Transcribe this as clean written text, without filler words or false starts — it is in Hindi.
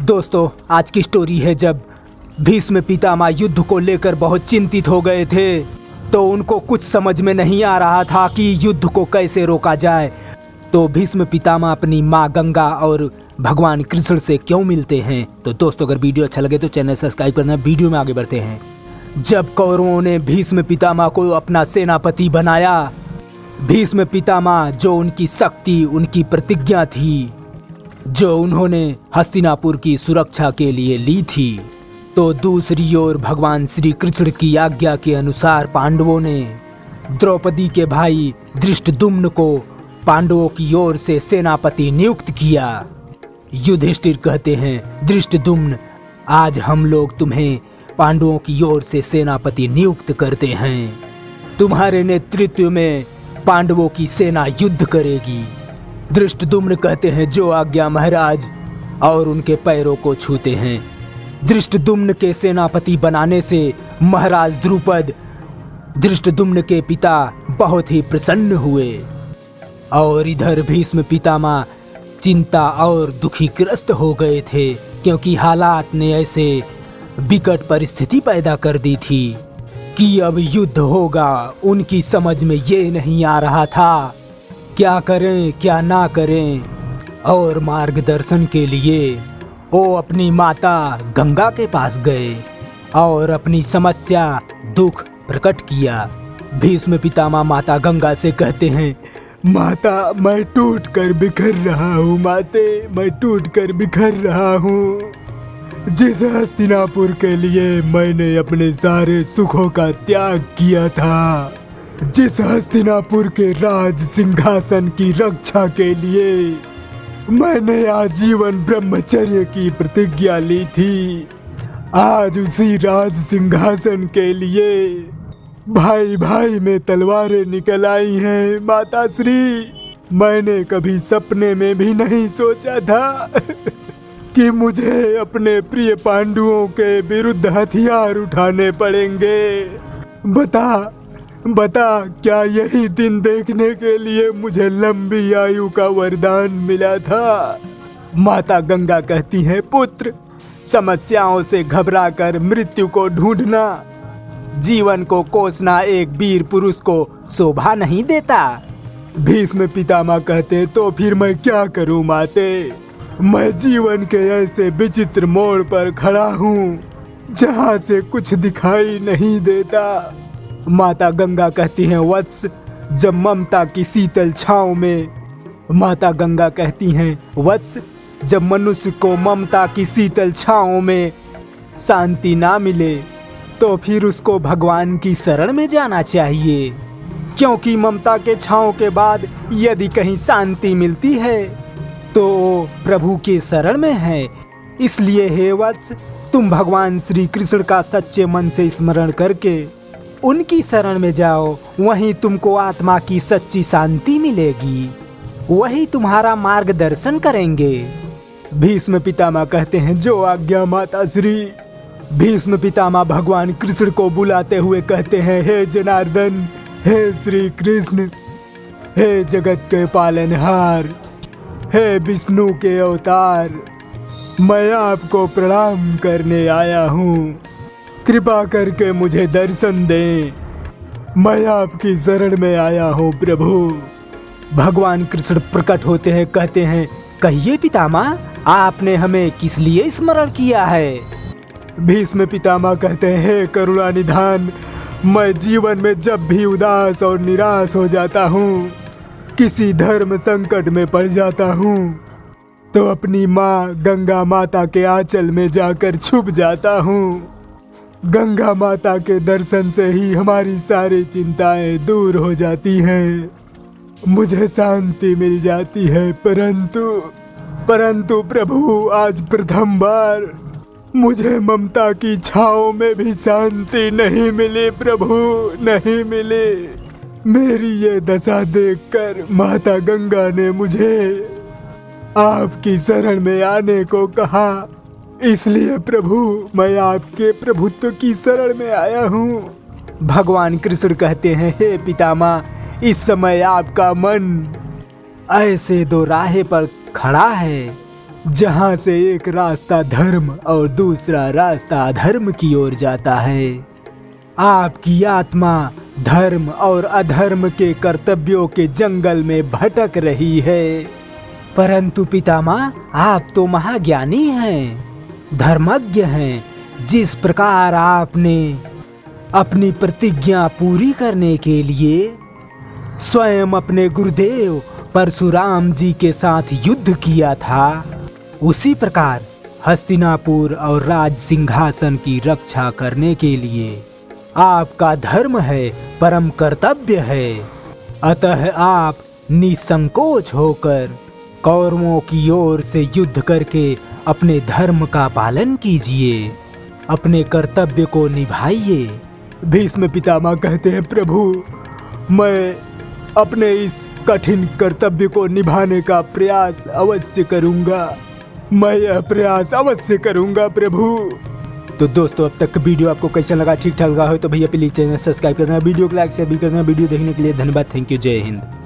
दोस्तों, आज की स्टोरी है जब भीष्म पितामह युद्ध को लेकर बहुत चिंतित हो गए थे, तो उनको कुछ समझ में नहीं आ रहा था कि युद्ध को कैसे रोका जाए। तो भीष्म पितामह अपनी माँ गंगा और भगवान कृष्ण से क्यों मिलते हैं। तो दोस्तों, अगर वीडियो अच्छा लगे तो चैनल सब्सक्राइब करना। वीडियो में आगे बढ़ते हैं। जब कौरवों ने भीष्म पितामह को अपना सेनापति बनाया, भीष्म पितामह जो उनकी शक्ति, उनकी प्रतिज्ञा थी, जो उन्होंने हस्तिनापुर की सुरक्षा के लिए ली थी, तो दूसरी ओर भगवान श्री कृष्ण की आज्ञा के अनुसार पांडवों ने द्रौपदी के भाई धृष्टद्युम्न को पांडवों की ओर से सेनापति नियुक्त किया। युधिष्ठिर कहते हैं, धृष्टद्युम्न, आज हम लोग तुम्हें पांडवों की ओर से सेनापति नियुक्त करते हैं। तुम्हारे नेतृत्व में पांडवों की सेना युद्ध करेगी। धृष्टद्युम्न कहते हैं, जो आज्ञा महाराज, और उनके पैरों को छूते हैं। धृष्टद्युम्न के सेनापति बनाने से महाराज द्रुपद धृष्टद्युम्न के पिता बहुत ही प्रसन्न हुए। और इधर भीष्म पितामह चिंता और दुखीग्रस्त हो गए थे, क्योंकि हालात ने ऐसे विकट परिस्थिति पैदा कर दी थी कि अब युद्ध होगा। उनकी समझ में ये नहीं आ रहा था क्या करें क्या ना करें। और मार्गदर्शन के लिए वो अपनी माता गंगा के पास गए और अपनी समस्या, दुख प्रकट किया। भीष्म पितामह माता गंगा से कहते हैं, माता, मैं टूट कर बिखर रहा हूँ। माते, मैं टूट कर बिखर रहा हूँ। जिस हस्तिनापुर के लिए मैंने अपने सारे सुखों का त्याग किया था, जिस हस्तिनापुर के राज सिंहासन की रक्षा के लिए मैंने आजीवन ब्रह्मचर्य की प्रतिज्ञा ली थी, आज उसी राज सिंहासन के लिए भाई भाई में तलवारें निकल आई हैं। माता श्री, मैंने कभी सपने में भी नहीं सोचा था कि मुझे अपने प्रिय पांडवों के विरुद्ध हथियार उठाने पड़ेंगे। बता, क्या यही दिन देखने के लिए मुझे लंबी आयु का वरदान मिला था। माता गंगा कहती हैं, पुत्र, समस्याओं से घबराकर मृत्यु को ढूंढना, जीवन को कोसना एक वीर पुरुष को शोभा नहीं देता। भीष्म पितामह कहते, तो फिर मैं क्या करूं माते। मैं जीवन के ऐसे विचित्र मोड़ पर खड़ा हूँ जहाँ से कुछ दिखाई नहीं देता। माता गंगा कहती हैं, वत्स, जब ममता की शीतल छांव में, माता गंगा कहती हैं, वत्स, जब मनुष्य को ममता की शीतल छांव में शांति ना मिले, तो फिर उसको भगवान की शरण में जाना चाहिए, क्योंकि ममता के छांव के बाद यदि कहीं शांति मिलती है तो प्रभु के शरण में है। इसलिए हे वत्स, तुम भगवान श्री कृष्ण का सच्चे मन से स्मरण करके उनकी शरण में जाओ, वहीं तुमको आत्मा की सच्ची शांति मिलेगी, वही तुम्हारा मार्गदर्शन करेंगे। भीष्म पितामह कहते हैं, जो आज्ञा माता श्री। भीष्म पितामह भगवान कृष्ण को बुलाते हुए कहते हैं, हे जनार्दन, हे श्री कृष्ण, हे जगत के पालनहार, हे विष्णु के अवतार, मैं आपको प्रणाम करने आया हूँ। कृपा करके मुझे दर्शन दें, मैं आपकी शरण में आया हूँ प्रभु। भगवान कृष्ण प्रकट होते हैं, कहते हैं, कहिए पितामह, आपने हमें किस लिए स्मरण किया है। भीष्म पितामह कहते हैं, हे करुणा निधान, मैं जीवन में जब भी उदास और निराश हो जाता हूँ, किसी धर्म संकट में पड़ जाता हूँ, तो अपनी माँ गंगा माता के आंचल में जाकर छुप जाता हूँ। गंगा माता के दर्शन से ही हमारी सारी चिंताएं दूर हो जाती हैं, मुझे शांति मिल जाती है। परंतु प्रभु, आज प्रथम बार मुझे ममता की छांव में भी शांति नहीं मिली प्रभु, नहीं मिली। मेरी ये दशा देखकर माता गंगा ने मुझे आपकी शरण में आने को कहा, इसलिए प्रभु, मैं आपके प्रभुत्व की शरण में आया हूँ। भगवान कृष्ण कहते हैं, हे पितामह, इस समय आपका मन ऐसे दो राहे पर खड़ा है जहाँ से एक रास्ता धर्म और दूसरा रास्ता अधर्म की ओर जाता है। आपकी आत्मा धर्म और अधर्म के कर्तव्यों के जंगल में भटक रही है। परंतु पितामह, आप तो महाज्ञानी हैं, धर्मज्ञ हैं। जिस प्रकार आपने अपनी प्रतिज्ञा पूरी करने के लिए स्वयं अपने गुरुदेव परशुराम जी के साथ युद्ध किया था, उसी प्रकार हस्तिनापुर और राज सिंहासन की रक्षा करने के लिए आपका धर्म है, परम कर्तव्य है। अतः आप निसंकोच होकर कौरवों की ओर से युद्ध करके अपने धर्म का पालन कीजिए, अपने कर्तव्य को निभाइए। भीष्म पितामह कहते हैं, प्रभु, मैं अपने इस कठिन कर्तव्य को निभाने का प्रयास अवश्य करूंगा। मैं यह प्रयास अवश्य करूंगा प्रभु। तो दोस्तों, अब तक वीडियो आपको कैसा लगा? ठीक ठाक लगा हो तो भैया प्लीज चैनल सब्सक्राइब करना, वीडियो को लाइक शेयर भी करना। वीडियो देखने के लिए धन्यवाद। Thank you. जय हिंद।